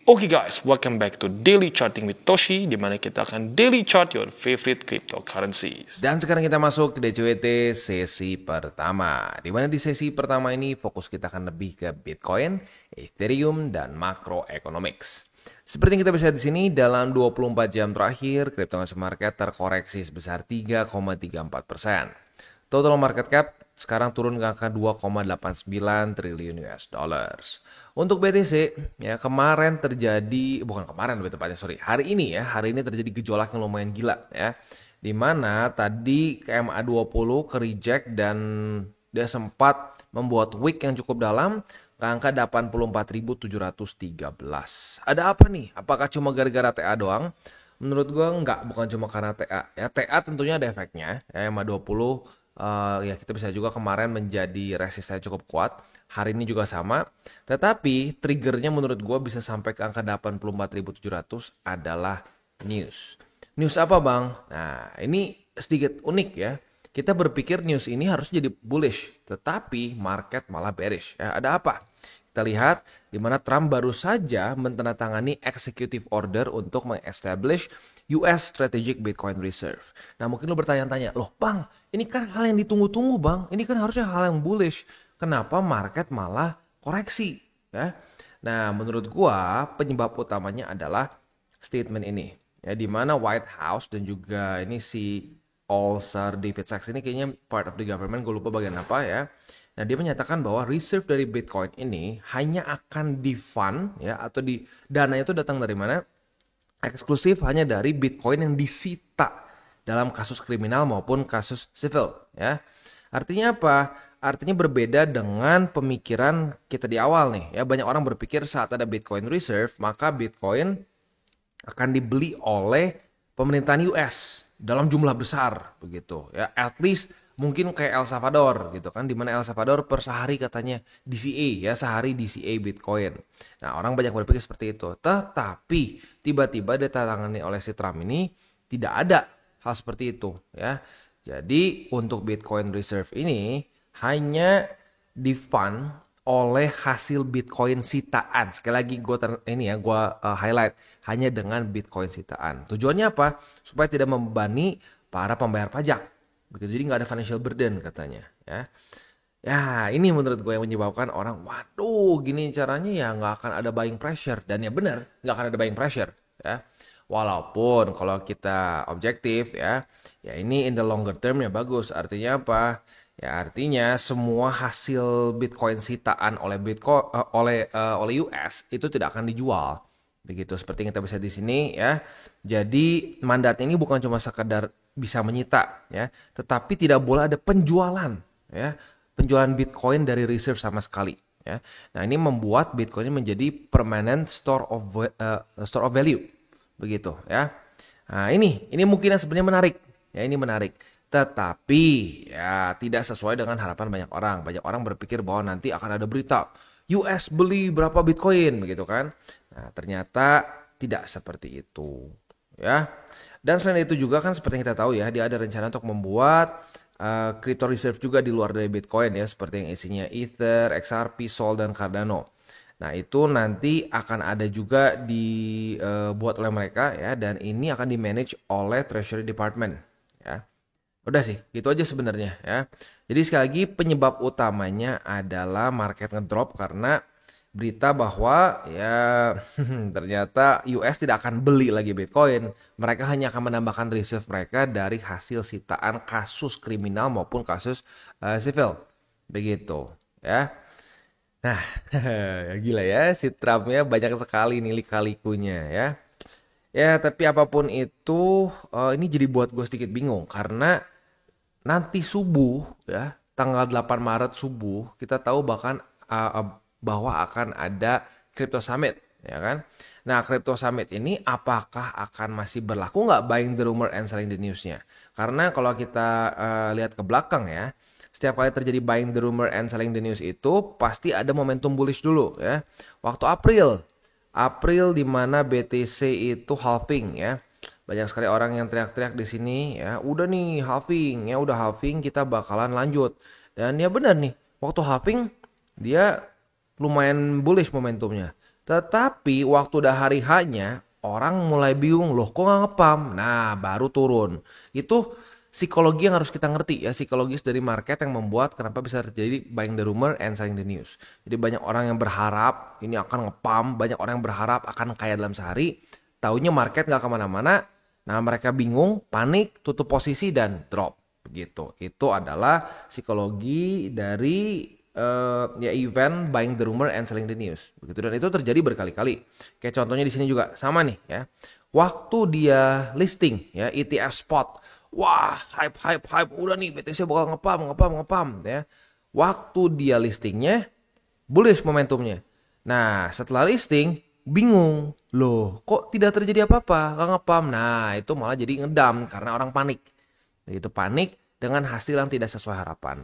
Oke guys, welcome back to Daily Charting with Toshi, di mana kita akan daily chart your favorite cryptocurrencies. Dan sekarang kita masuk ke DCWT sesi pertama. Di mana di sesi pertama ini fokus kita akan lebih ke Bitcoin, Ethereum, dan macroeconomics. Seperti yang kita bisa lihat di sini, dalam 24 jam terakhir, cryptocurrency market terkoreksi sebesar 3,34%. Total market cap sekarang turun ke angka 2,89 triliun US dollars. Untuk BTC, ya kemarin terjadi, bukan kemarin lebih tepatnya, hari ini terjadi gejolak yang lumayan gila ya. Dimana tadi KMA20 ke reject dan dia sempat membuat wick yang cukup dalam ke angka 84.713. Ada apa nih? Apakah cuma gara-gara TA doang? Menurut gue enggak, bukan cuma karena TA. Ya, TA tentunya ada efeknya. Ya, MA20 ya kita bisa juga kemarin menjadi resisten cukup kuat. Hari ini juga sama. Tetapi triggernya menurut gue bisa sampai ke angka 84.700 adalah news. News apa bang? Nah ini sedikit unik ya. Kita berpikir news ini harus jadi bullish. Tetapi market malah bearish. Ya, ada apa? Kita lihat di mana Trump baru saja menandatangani executive order untuk meng-establish US Strategic Bitcoin Reserve. Nah mungkin lo bertanya-tanya, loh bang, ini kan hal yang ditunggu-tunggu bang, ini kan harusnya hal yang bullish. Kenapa market malah koreksi? Ya. Nah menurut gua penyebab utamanya adalah statement ini. Ya, di mana White House dan juga ini si Sir David Sachs ini kayaknya part of the government, gue lupa bagian apa ya. Nah dia menyatakan bahwa reserve dari Bitcoin ini hanya akan di-fund ya, atau di dana itu datang dari mana? Eksklusif hanya dari Bitcoin yang disita dalam kasus kriminal maupun kasus civil ya. Artinya apa? Artinya berbeda dengan pemikiran kita di awal nih ya. Banyak orang berpikir saat ada Bitcoin Reserve maka Bitcoin akan dibeli oleh pemerintahan US dalam jumlah besar begitu ya. At least mungkin kayak El Salvador gitu kan, dimana El Salvador per sehari katanya DCA ya, sehari DCA Bitcoin. Nah orang banyak berpikir seperti itu. Tetapi tiba-tiba ditangani oleh si Trump ini tidak ada hal seperti itu ya. Jadi untuk Bitcoin Reserve ini hanya di-fund oleh hasil Bitcoin sitaan. Sekali lagi gue highlight hanya dengan Bitcoin sitaan. Tujuannya apa? Supaya tidak membebani para pembayar pajak. Begitu, jadi nggak ada financial burden katanya ya. Ya ini menurut gue yang menyebabkan orang waduh gini caranya ya nggak akan ada buying pressure. Dan ya benar nggak akan ada buying pressure ya. Walaupun kalau kita objektif ya ini in the longer term ya bagus. Artinya apa? Ya artinya semua hasil Bitcoin sitaan oleh oleh US itu tidak akan dijual. Begitu seperti yang kita bisa di sini ya. Jadi mandatnya ini bukan cuma sekedar bisa menyita ya, tetapi tidak boleh ada penjualan ya. Penjualan Bitcoin dari reserve sama sekali ya. Nah, ini membuat Bitcoin ini menjadi permanent store of value. Begitu ya. Nah, ini mungkin yang sebenarnya menarik. Ya, ini menarik. Tetapi ya tidak sesuai dengan harapan banyak orang. Banyak orang berpikir bahwa nanti akan ada berita US beli berapa Bitcoin begitu kan. Nah, ternyata tidak seperti itu ya. Dan selain itu juga kan seperti yang kita tahu ya, dia ada rencana untuk membuat crypto reserve juga di luar dari Bitcoin ya, seperti yang isinya Ether, XRP, Sol, dan Cardano. Nah itu nanti akan ada juga dibuat oleh mereka ya, dan ini akan di manage oleh Treasury Department ya. Udah sih, gitu aja sebenarnya ya. Jadi sekali lagi penyebab utamanya adalah market ngedrop karena berita bahwa ya ternyata US tidak akan beli lagi Bitcoin. Mereka hanya akan menambahkan reserve mereka dari hasil sitaan kasus kriminal maupun kasus sivil. Begitu ya. Nah, gila ya si Trump ya banyak sekali nih lika-likunya ya. Ya, tapi apapun itu ini jadi buat gue sedikit bingung karena nanti subuh ya, tanggal 8 Maret subuh kita tahu bahwa akan ada Crypto Summit ya kan. Nah Crypto Summit ini apakah akan masih berlaku nggak buying the rumor and selling the newsnya? Karena kalau kita lihat ke belakang ya, setiap kali terjadi buying the rumor and selling the news itu pasti ada momentum bullish dulu ya. Waktu April di mana BTC itu halving ya. Banyak sekali orang yang teriak-teriak di sini ya, udah nih halving ya, udah halving kita bakalan lanjut. Dan ya benar nih, waktu halving dia lumayan bullish momentumnya. Tetapi waktu udah hari hanya orang mulai bingung loh kok nggak ngepam. Nah baru turun. Itu psikologi yang harus kita ngerti ya, psikologis dari market yang membuat kenapa bisa terjadi buying the rumor and selling the news. Jadi banyak orang yang berharap ini akan ngepam, banyak orang yang berharap akan kaya dalam sehari. Taunya market nggak kemana-mana. Nah mereka bingung, panik, tutup posisi dan drop. Begitu. Itu adalah psikologi dari ya event buying the rumor and selling the news. Begitu, dan itu terjadi berkali-kali. Kayak contohnya di sini juga sama nih ya. Waktu dia listing ya ETF spot. Wah, hype udah nih BTC bakal ngepam ya. Waktu dia listingnya bullish momentumnya. Nah, setelah listing bingung. Loh, kok tidak terjadi apa-apa? Gak ngepam. Nah, itu malah jadi ngedam karena orang panik. Itu panik dengan hasil yang tidak sesuai harapan.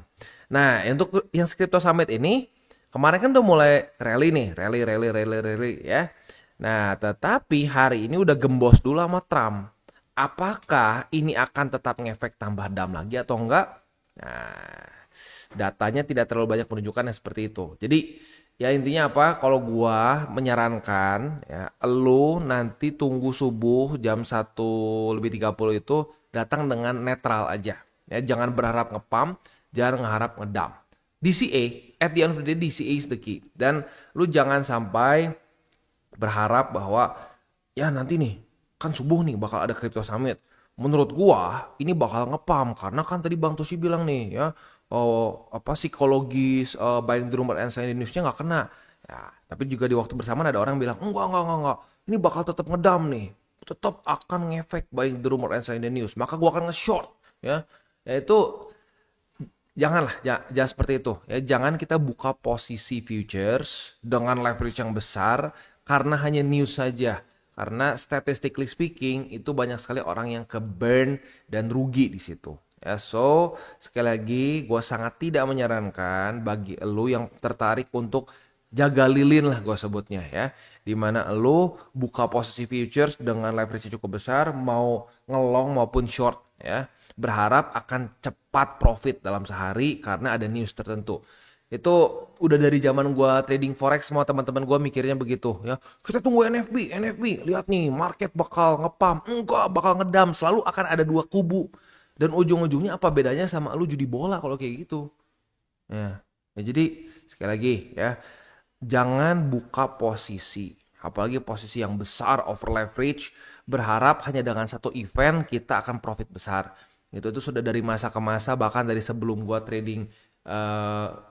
Nah, untuk yang Crypto Summit ini kemarin kan udah mulai rally nih, rally ya. Nah, tetapi hari ini udah gembos dulu sama Trump. Apakah ini akan tetap ngefek tambah dam lagi atau enggak? Nah, datanya tidak terlalu banyak menunjukkan yang seperti itu. Jadi ya intinya apa? Kalau gua menyarankan ya, lu nanti tunggu subuh jam 1:30 itu datang dengan netral aja. Ya, jangan berharap ngepump, jangan mengharap ngedump. DCA, at the end of the day DCA is the key. Dan lu jangan sampai berharap bahwa ya nanti nih kan subuh nih bakal ada Crypto Summit. Menurut gua ini bakal ngepam karena kan tadi Bang Toshi bilang nih ya, oh apa psikologis buying the rumor and selling the newsnya nggak kena. Ya, tapi juga di waktu bersamaan ada orang bilang enggak. Ini bakal tetap ngedam nih. Tetap akan ngefek buying the rumor and selling the news. Maka gua akan nge-short ya. Yaitu janganlah, jangan seperti itu ya. Jangan kita buka posisi futures dengan leverage yang besar karena hanya news saja. Karena statistically speaking itu banyak sekali orang yang ke burn dan rugi di situ. Ya, so sekali lagi gue sangat tidak menyarankan bagi elu yang tertarik untuk jaga lilin lah gue sebutnya ya. Dimana elu buka posisi futures dengan leverage cukup besar, mau ngelong maupun short ya. Berharap akan cepat profit dalam sehari karena ada news tertentu. Itu udah dari zaman gua trading forex, semua teman-teman gua mikirnya begitu ya. Kita tunggu NFB, lihat nih market bakal ngepam, enggak bakal ngedam, selalu akan ada dua kubu. Dan ujung-ujungnya apa bedanya sama lu judi bola kalau kayak gitu. Ya. Ya jadi sekali lagi ya, jangan buka posisi, apalagi posisi yang besar over leverage, berharap hanya dengan satu event kita akan profit besar. Itu sudah dari masa ke masa, bahkan dari sebelum gua trading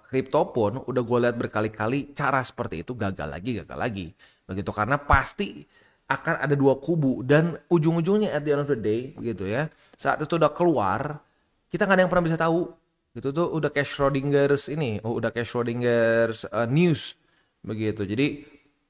kripto pun udah gue lihat berkali-kali cara seperti itu gagal lagi begitu, karena pasti akan ada dua kubu dan ujung-ujungnya at the end of the day begitu ya, saat itu udah keluar kita nggak ada yang pernah bisa tahu gitu. Tuh udah kayak Schrodinger's ini, udah kayak Schrodinger's news begitu. Jadi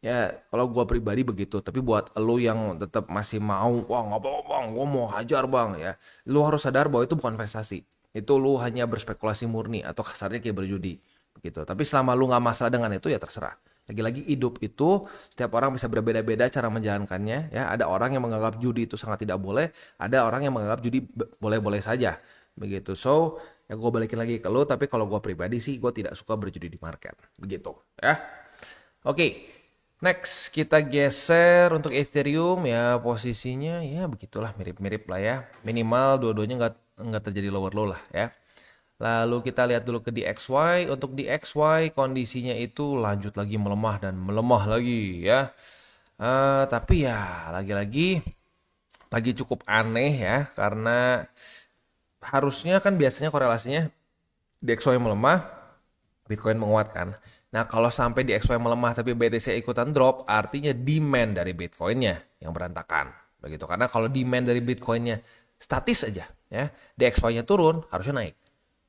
ya kalau gue pribadi begitu, tapi buat lo yang tetap masih mau wah nggak apa bang, gue mau hajar bang ya, lo harus sadar bahwa itu bukan investasi, itu lu hanya berspekulasi murni atau kasarnya kayak berjudi begitu. Tapi selama lu nggak masalah dengan itu ya terserah. Lagi-lagi hidup itu setiap orang bisa berbeda-beda cara menjalankannya ya. Ada orang yang menganggap judi itu sangat tidak boleh, ada orang yang menganggap judi boleh-boleh saja begitu. So ya gue balikin lagi ke lu, tapi kalau gue pribadi sih gue tidak suka berjudi di market begitu ya. Oke. Next kita geser untuk Ethereum ya, posisinya ya begitulah, mirip-mirip lah ya. Minimal dua-duanya nggak terjadi lower low lah ya. Lalu kita lihat dulu ke DXY. Untuk DXY kondisinya itu lanjut lagi melemah dan melemah lagi ya. Tapi ya lagi-lagi lagi cukup aneh ya, karena harusnya kan biasanya korelasinya DXY melemah, Bitcoin menguatkan. Nah, kalau sampai di XY melemah tapi BTC ikutan drop, artinya demand dari Bitcoinnya yang berantakan. Begitu. Karena kalau demand dari Bitcoinnya statis aja, ya, DXY-nya turun, harusnya naik.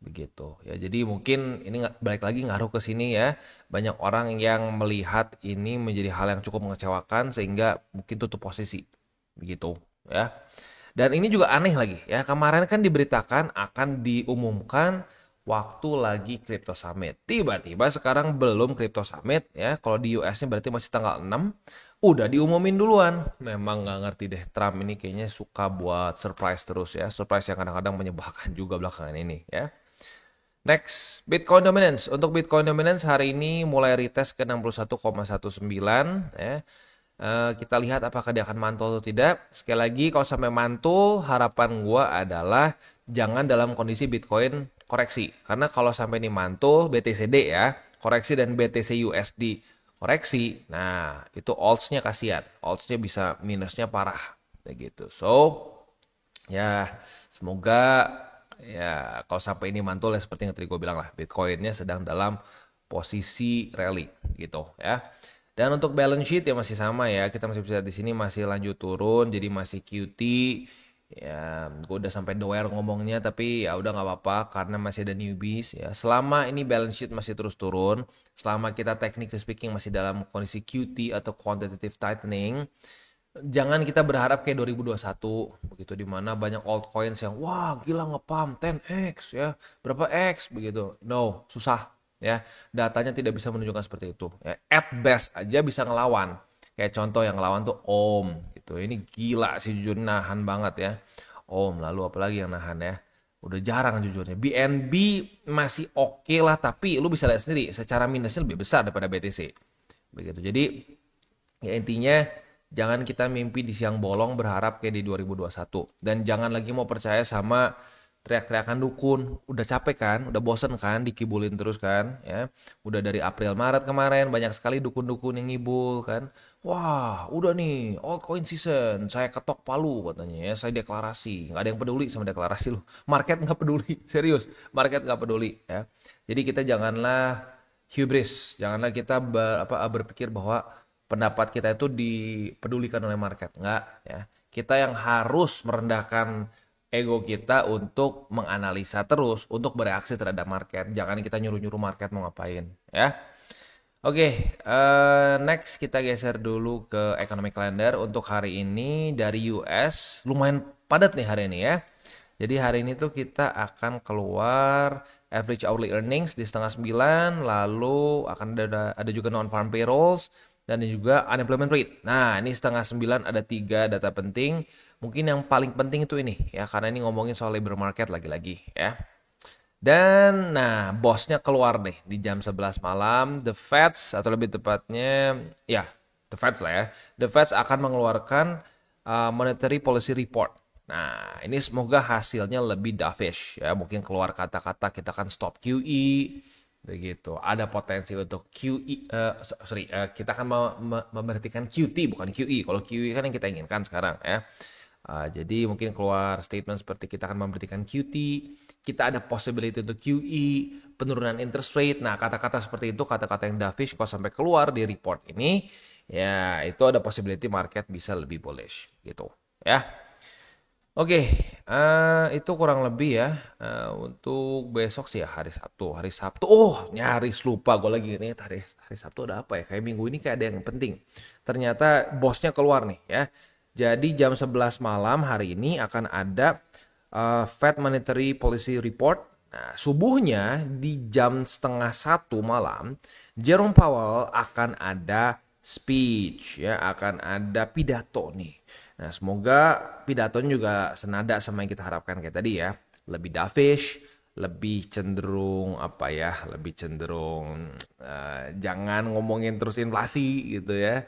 Begitu. Ya, jadi mungkin ini balik lagi ngaruh ke sini ya. Banyak orang yang melihat ini menjadi hal yang cukup mengecewakan sehingga mungkin tutup posisi. Begitu, ya. Dan ini juga aneh lagi ya. Kemarin kan diberitakan akan diumumkan waktu lagi Crypto Summit. Tiba-tiba sekarang belum Crypto Summit ya. Kalau di US-nya berarti masih tanggal 6. Udah diumumin duluan. Memang nggak ngerti deh, Trump ini kayaknya suka buat surprise terus ya. Surprise yang kadang-kadang menyebalkan juga belakangan ini ya. Next, Bitcoin Dominance. Untuk Bitcoin Dominance hari ini mulai retest ke 61,19 ya. Kita lihat apakah dia akan mantul atau tidak. Sekali lagi kalau sampai mantul, harapan gua adalah jangan dalam kondisi Bitcoin koreksi. Karena kalau sampai ini mantul, BTCD ya, koreksi dan BTC USD koreksi, nah itu alts-nya kasihan. Alts-nya bisa minusnya parah begitu. So, ya semoga ya kalau sampai ini mantul ya seperti yang tadi gue bilang lah, Bitcoin-nya sedang dalam posisi rally gitu ya. Dan untuk balance sheet ya masih sama ya, kita masih bisa lihat di sini masih lanjut turun, jadi masih QT. Ya, gue udah sampai doer ngomongnya, tapi ya udah nggak apa-apa karena masih ada newbies ya. Selama ini balance sheet masih terus turun, selama kita technically speaking masih dalam kondisi QT atau quantitative tightening, jangan kita berharap kayak 2021 begitu, dimana banyak altcoins yang wah gila ngepump 10x ya, berapa x begitu. No, susah ya, datanya tidak bisa menunjukkan seperti itu ya. At best aja bisa ngelawan, kayak contoh yang ngelawan tuh Om gitu. Ini gila sih jujur, nahan banget ya Om. Lalu apalagi yang nahan ya, udah jarang jujurnya. BNB masih oke lah, tapi lu bisa lihat sendiri secara minusnya lebih besar daripada BTC begitu. Jadi ya intinya jangan kita mimpi di siang bolong berharap kayak di 2021. Dan jangan lagi mau percaya sama teriak-teriakan dukun. Udah capek kan? Udah bosen kan dikibulin terus kan? Ya. Udah dari April Maret kemarin banyak sekali dukun-dukun yang ngibul kan. Wah, udah nih altcoin season. Saya ketok palu katanya ya. Saya deklarasi. Nggak ada yang peduli sama deklarasi lu. Market nggak peduli. Serius. Market nggak peduli ya. Jadi kita janganlah hubris. Janganlah kita berpikir bahwa pendapat kita itu dipedulikan oleh market. Enggak ya. Kita yang harus merendahkan ego kita untuk menganalisa terus, untuk bereaksi terhadap market. Jangan kita nyuruh-nyuruh market mau ngapain ya. Oke, next kita geser dulu ke economic calendar. Untuk hari ini dari US lumayan padat nih hari ini ya. Jadi hari ini tuh kita akan keluar average hourly earnings di 8:30, lalu akan ada juga non-farm payrolls, dan juga unemployment rate. Nah, ini 8:30 ada 3 data penting. Mungkin yang paling penting itu ini ya, karena ini ngomongin soal labor market lagi-lagi ya. Dan nah, bosnya keluar nih di jam 11 malam. The Feds atau lebih tepatnya ya, The Feds lah ya. The Feds akan mengeluarkan monetary policy report. Nah, ini semoga hasilnya lebih dovish ya. Mungkin keluar kata-kata kita akan stop QE begitu. Ada potensi untuk QE, kita akan memberhentikan QT bukan QE. Kalau QE kan yang kita inginkan sekarang ya. Jadi mungkin keluar statement seperti kita akan memberhentikan QT, kita ada possibility untuk QE, penurunan interest rate. Nah, kata-kata seperti itu, kata-kata yang dovish kalau sampai keluar di report ini, ya itu ada possibility market bisa lebih bullish gitu ya. Oke, itu kurang lebih ya untuk besok sih ya, hari Sabtu. Hari Sabtu, nyaris lupa gue lagi nih, hari Sabtu ada apa ya? Kayak minggu ini kayak ada yang penting. Ternyata bosnya keluar nih ya. Jadi jam 11 malam hari ini akan ada Fed Monetary Policy Report. Nah, subuhnya di jam 12:30 malam, Jerome Powell akan ada speech ya, akan ada pidato nih. Nah, semoga pidatonya juga senada sama yang kita harapkan kayak tadi ya. Lebih dovish, lebih cenderung lebih cenderung jangan ngomongin terus inflasi gitu ya.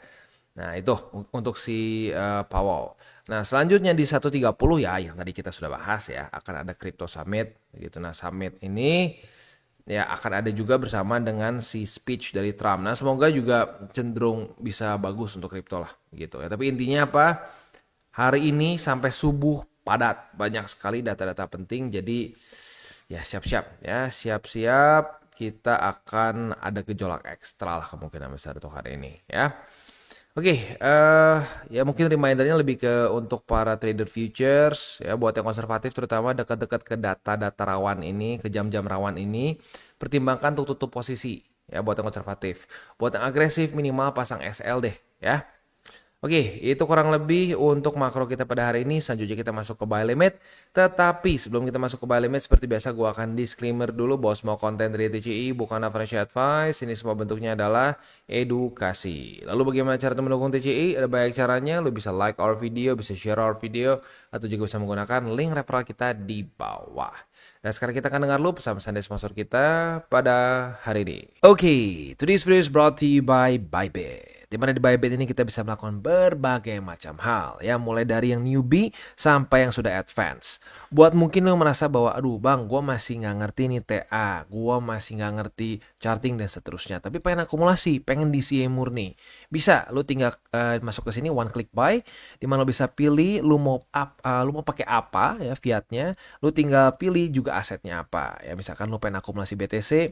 Nah, itu untuk si Powell. Nah, selanjutnya di 1:30 ya yang tadi kita sudah bahas ya, akan ada Crypto Summit gitu. Nah, Summit ini ya akan ada juga bersama dengan si speech dari Trump. Nah, semoga juga cenderung bisa bagus untuk kripto lah gitu ya. Tapi intinya apa? Hari ini sampai subuh padat, banyak sekali data-data penting. Jadi ya siap-siap kita akan ada gejolak ekstra lah kemungkinan besar untuk hari ini ya. Oke, ya mungkin remindernya lebih ke untuk para trader futures ya, buat yang konservatif terutama dekat-dekat ke data-data rawan ini, ke jam-jam rawan ini, pertimbangkan untuk tutup posisi ya buat yang konservatif. Buat yang agresif minimal pasang SL deh ya. Oke, itu kurang lebih untuk makro kita pada hari ini. Selanjutnya kita masuk ke buy limit. Tetapi sebelum kita masuk ke buy limit, seperti biasa gue akan disclaimer dulu bahwa semua konten dari TCI bukan financial advice. Ini semua bentuknya adalah edukasi. Lalu bagaimana cara mendukung TCI? Ada banyak caranya. Lu bisa like our video, bisa share our video, atau juga bisa menggunakan link referral kita di bawah. Nah, sekarang kita akan dengar lu pesan-pesan dari sponsor kita pada hari ini. Oke, today's video is brought to you by Bybit. Di mana di Bybit ini kita bisa melakukan berbagai macam hal, ya, mulai dari yang newbie sampai yang sudah advance. Buat mungkin lo merasa bahwa, aduh bang, gue masih nggak ngerti nih TA, gue masih nggak ngerti charting dan seterusnya, tapi pengen akumulasi, pengen DCA murni. Bisa, lo tinggal masuk ke sini one click buy, di mana lo bisa pilih lo mau pakai apa ya fiatnya, lo tinggal pilih juga asetnya apa. Ya misalkan lo pengen akumulasi BTC.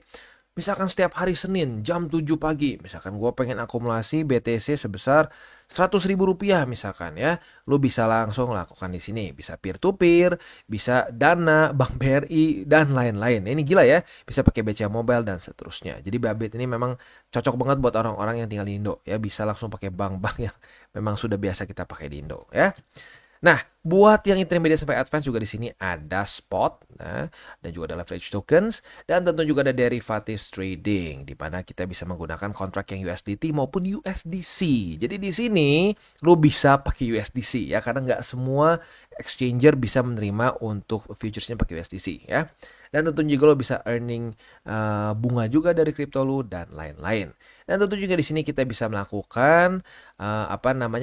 Misalkan setiap hari Senin jam 7 pagi, misalkan gue pengen akumulasi BTC sebesar 100 ribu rupiah misalkan ya, lu bisa langsung lakukan di sini. Bisa peer to peer, bisa Dana, Bank BRI dan lain-lain. Ini gila ya, bisa pakai BCA Mobile dan seterusnya. Jadi Bybit ini memang cocok banget buat orang-orang yang tinggal di Indo ya, bisa langsung pakai bank-bank yang memang sudah biasa kita pakai di Indo ya. Nah, buat yang intermediate sampai advance juga di sini ada spot, nah, dan juga ada leverage tokens, dan tentu juga ada derivatives trading, di mana kita bisa menggunakan kontrak yang USDT maupun USDC. Jadi di sini lo bisa pakai USDC ya, karena nggak semua exchanger bisa menerima untuk futuresnya pakai USDC ya. Dan tentu juga lo bisa earning bunga juga dari kripto lo dan lain-lain. Dan tentu juga di sini kita bisa melakukan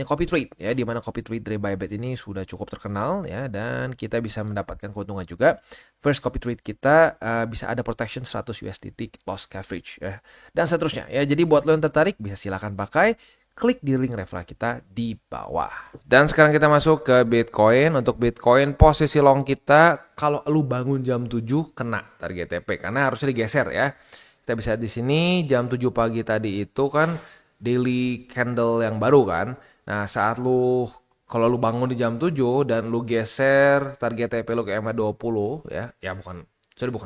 copy trade ya, di mana copy trade dari Bybit ini sudah cukup terkenal ya, dan kita bisa mendapatkan keuntungan juga. First copy trade kita bisa ada protection 100 USDT loss coverage ya, dan seterusnya ya. Jadi buat lo yang tertarik bisa silakan pakai, klik di link referral kita di bawah. Dan sekarang kita masuk ke Bitcoin. Untuk Bitcoin posisi long kita kalau lu bangun jam 7 kena target TP karena harusnya digeser ya. Kita bisa di sini jam 7 pagi tadi itu kan daily candle yang baru kan. Nah, saat kalau lu bangun di jam 7 dan lu geser target TP lu ke EMA 20 ya. Ya bukan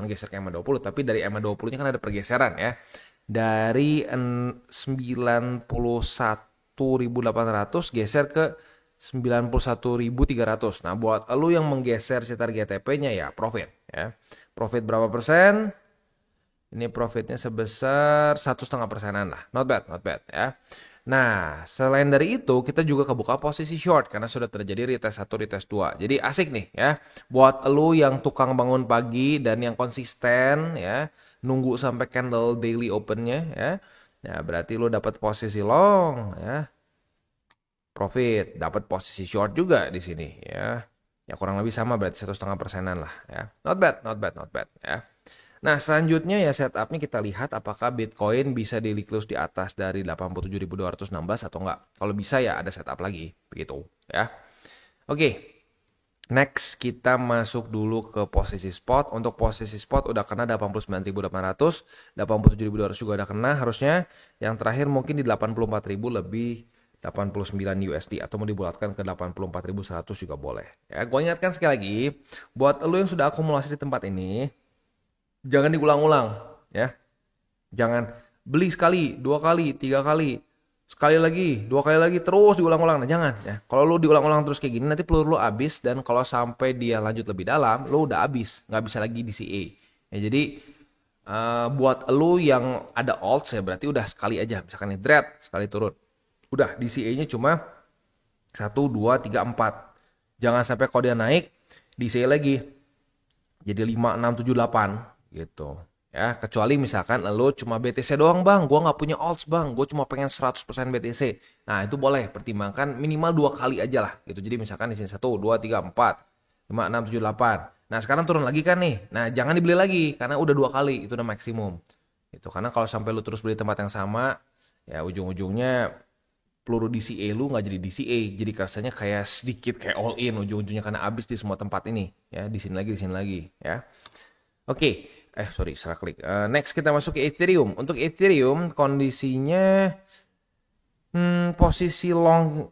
geser ke EMA 20, tapi dari EMA 20-nya kan ada pergeseran ya. Dari 91.800 geser ke 91.300. Nah, buat lu yang menggeser si target TP-nya ya profit ya. Profit berapa persen? Ini profitnya sebesar 1,5%-an lah. Not bad ya. Nah, selain dari itu kita juga kebuka posisi short karena sudah terjadi retest 1, retest 2. Jadi asik nih ya. Buat lu yang tukang bangun pagi dan yang konsisten ya, nunggu sampai candle daily opennya ya. Nah, berarti lu dapat posisi long ya. Profit, dapat posisi short juga di sini ya. Ya kurang lebih sama, berarti 1,5%-an lah ya. Not bad ya. Nah, selanjutnya ya setupnya kita lihat apakah Bitcoin bisa daily close di atas dari 87.216 atau enggak. Kalau bisa ya ada setup lagi begitu ya. Oke. Next kita masuk dulu ke posisi spot. Untuk posisi spot udah kena 89.800, 87.200 juga udah kena harusnya. Yang terakhir mungkin di 84.000 lebih 89 USD atau mau dibulatkan ke 84.100 juga boleh. Ya, gue ingatkan sekali lagi buat lo yang sudah akumulasi di tempat ini, jangan diulang-ulang ya. Jangan beli sekali, 2 kali, 3 kali, sekali lagi, 2 kali lagi, terus diulang-ulang. Nah, jangan ya. Kalau lu diulang-ulang terus kayak gini, nanti peluru lu habis, dan kalau sampai dia lanjut lebih dalam, lu udah habis, nggak bisa lagi DCA. Ya, jadi buat lu yang ada alts ya berarti udah sekali aja. Misalkan nih dread, sekali turun. Udah DCA-nya cuma 1, 2, 3, 4. Jangan sampai kalau dia naik, DCA lagi. Jadi 5, 6, 7, 8 gitu. Ya, kecuali misalkan lo cuma BTC doang bang, gue nggak punya alts bang, gue cuma pengen 100% BTC. Nah itu boleh, pertimbangkan minimal 2 kali aja lah gitu. Jadi misalkan di sini 1, 2, 3, 4, 5, 6, 7, 8. Nah sekarang turun lagi kan nih, nah jangan dibeli lagi karena udah 2 kali, itu udah maksimum. Itu karena kalau sampai lo terus beli tempat yang sama, ya ujung-ujungnya peluru DCA lu nggak jadi DCA, jadi rasanya kayak sedikit kayak all in ujung-ujungnya karena habis di semua tempat ini. Ya di sini lagi ya. Oke. Salah klik. Next kita masuk ke Ethereum. Untuk Ethereum kondisinya posisi long,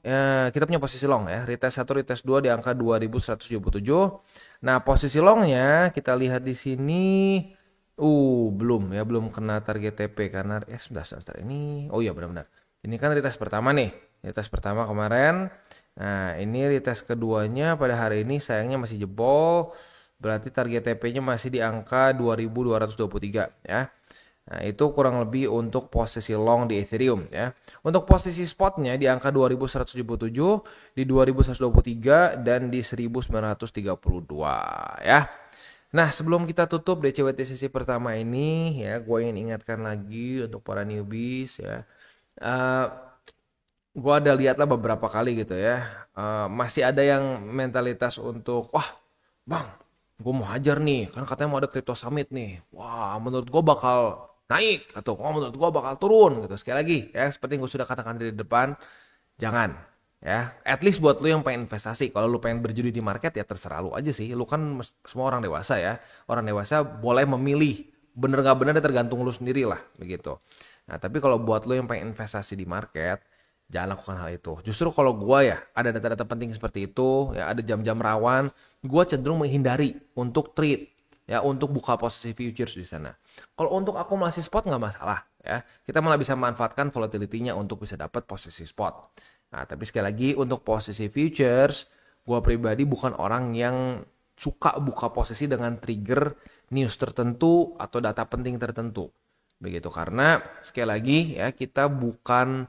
kita punya posisi long ya. Retest 1, retest 2 di angka 2177. Nah, posisi longnya kita lihat di sini belum kena target TP karena sebentar ini. Oh iya benar-benar. Ini kan retest pertama nih. Retest pertama kemarin. Nah, ini retest keduanya pada hari ini sayangnya masih jebol. Berarti target TP-nya masih di angka 2223 ya. Nah, itu kurang lebih untuk posisi long di Ethereum ya. Untuk posisi spotnya di angka 2177, di 2123 dan di 1932 ya. Nah, sebelum kita tutup DCWT sesi pertama ini ya, gue ingin ingatkan lagi untuk para newbies ya. Gue ada lihat lah beberapa kali gitu ya. Masih ada yang mentalitas untuk, wah, bang, gue mau hajar nih, kan katanya mau ada Crypto Summit nih. Wah, menurut gue bakal naik atau menurut gue bakal turun gitu. Sekali lagi ya, seperti yang gue sudah katakan di depan, jangan ya. At least buat lu yang pengen investasi, kalau lu pengen berjudi di market ya terserah lu aja sih. Lu kan semua orang dewasa ya. Orang dewasa boleh memilih, bener nggak bener tergantung lu sendiri lah begitu. Nah, tapi kalau buat lu yang pengen investasi di market, jangan lakukan hal itu. Justru kalau gue ya ada data-data penting seperti itu, ya ada jam-jam rawan, gue cenderung menghindari untuk trade, ya untuk buka posisi futures di sana. Kalau untuk akumulasi spot nggak masalah, ya kita malah bisa manfaatkan volatility-nya untuk bisa dapat posisi spot. Nah, tapi sekali lagi untuk posisi futures, gue pribadi bukan orang yang suka buka posisi dengan trigger news tertentu atau data penting tertentu. Begitu, karena sekali lagi ya kita bukan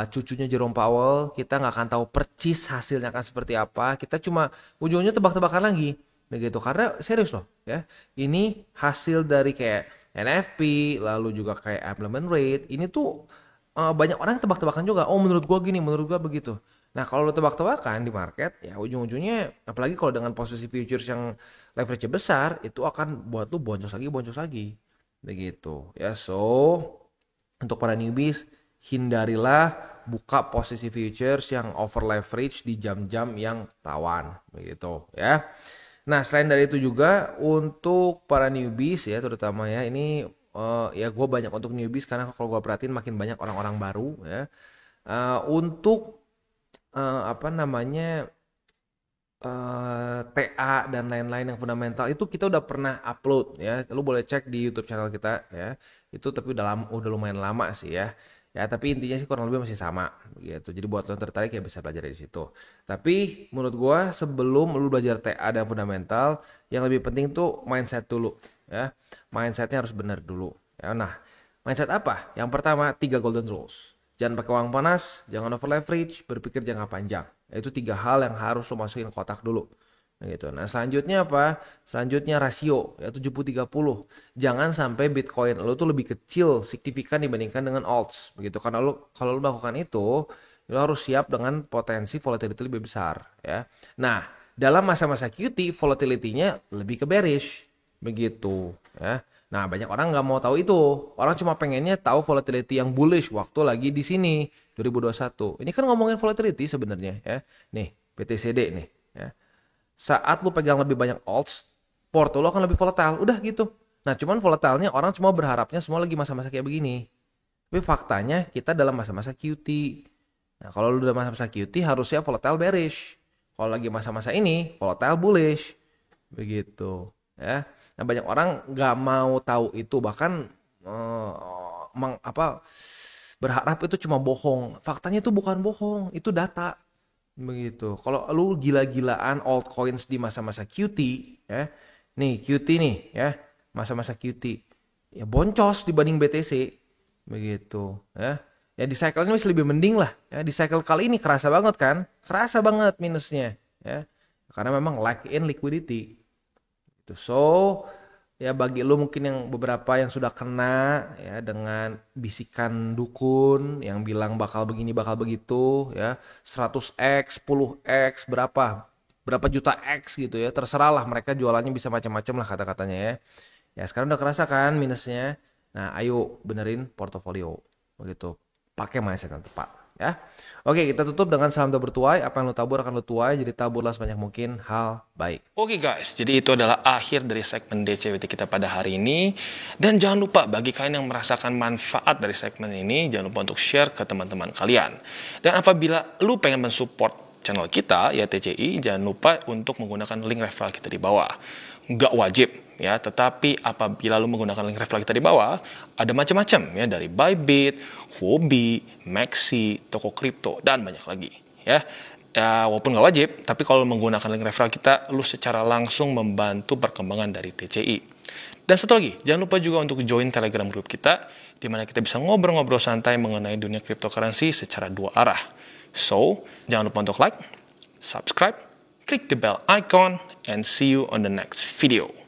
cucunya Jerome Powell, kita nggak akan tahu percis hasilnya akan seperti apa, kita cuma ujungnya tebak-tebakan lagi begitu. Karena serius loh ya, ini hasil dari kayak NFP lalu juga kayak employment rate, ini tuh banyak orang yang tebak-tebakan juga, oh menurut gua gini, menurut gua begitu. Nah, kalau lo tebak-tebakan di market ya ujung-ujungnya, apalagi kalau dengan posisi futures yang leverage besar, itu akan buat lo boncos lagi begitu ya. So untuk para newbies, hindarilah buka posisi futures yang over leverage di jam-jam yang rawan begitu ya. Nah, selain dari itu juga untuk para newbies ya, terutama ya ini ya gue banyak untuk newbies karena kalau gue perhatiin makin banyak orang-orang baru ya. Untuk apa namanya TA dan lain-lain yang fundamental itu kita udah pernah upload ya. Lu boleh cek di YouTube channel kita ya. Itu tapi udah lumayan lama sih ya. Ya, tapi intinya sih kurang lebih masih sama gitu. Jadi buat lo yang tertarik ya bisa belajar dari situ. Tapi menurut gua sebelum lu belajar TA dan fundamental, yang lebih penting tuh mindset dulu ya. Mindsetnya harus benar dulu. Ya, nah, mindset apa? Yang pertama, 3 golden rules. Jangan pakai uang panas, jangan over leverage, berpikir jangka panjang. Itu 3 hal yang harus lo masukin kotak dulu. Gitu. Nah, selanjutnya apa? Selanjutnya rasio, yaitu 70-30. Jangan sampai Bitcoin lo tuh lebih kecil signifikan dibandingkan dengan alts. Begitu. Karena kalau lo melakukan itu, lo harus siap dengan potensi volatility lebih besar. Ya. Nah, dalam masa-masa QT, volatility-nya lebih ke bearish. Begitu. Ya. Nah, banyak orang nggak mau tahu itu. Orang cuma pengennya tahu volatility yang bullish waktu lagi di sini 2021. Ini kan ngomongin volatility sebenarnya ya. Nih, BTCD nih ya. Saat lu pegang lebih banyak alts, porto lu akan lebih volatile. Udah gitu. Nah, cuman volatilenya orang cuma berharapnya semua lagi masa-masa kayak begini. Tapi faktanya kita dalam masa-masa QT. Nah, kalau lu dalam masa-masa QT harusnya volatile bearish. Kalau lagi masa-masa ini volatile bullish. Begitu ya. Nah, banyak orang nggak mau tahu itu, bahkan berharap itu cuma bohong. Faktanya itu bukan bohong, itu data. Begitu. Kalau lu gila-gilaan altcoins di masa-masa QT, ya, nih QT nih, ya, masa-masa QT, ya boncos dibanding BTC, begitu, ya. Ya di cycle ini masih lebih mending lah, ya. Di cycle kali ini kerasa banget kan, kerasa banget minusnya, ya, karena memang lack in liquidity. So ya bagi lu mungkin yang beberapa yang sudah kena ya dengan bisikan dukun yang bilang bakal begini bakal begitu ya, 100x 10x berapa juta x gitu ya, terserah lah, mereka jualannya bisa macam-macam lah kata-katanya ya. Ya sekarang udah kerasa kan minusnya. Nah ayo benerin portofolio begitu, pakai mindset yang tepat ya. Oke, kita tutup dengan salam tabur tuai. Apa yang lo tabur akan lo tuai, jadi taburlah sebanyak mungkin hal baik. Oke guys, jadi itu adalah akhir dari segmen DCWT kita pada hari ini. Dan jangan lupa bagi kalian yang merasakan manfaat dari segmen ini, jangan lupa untuk share ke teman-teman kalian. Dan apabila lu pengen mensupport channel kita, ya TCI, jangan lupa untuk menggunakan link referral kita di bawah. Nggak wajib, ya, tetapi apabila lo menggunakan link referral kita di bawah, ada macam-macam, ya, dari Bybit, Huobi, Maxi, toko kripto, dan banyak lagi, ya. Ya, walaupun nggak wajib, tapi kalau menggunakan link referral kita, lo secara langsung membantu perkembangan dari TCI. Dan satu lagi, jangan lupa juga untuk join Telegram group kita, di mana kita bisa ngobrol-ngobrol santai mengenai dunia cryptocurrency secara dua arah. So, jangan lupa untuk like, subscribe, click the bell icon, and see you on the next video.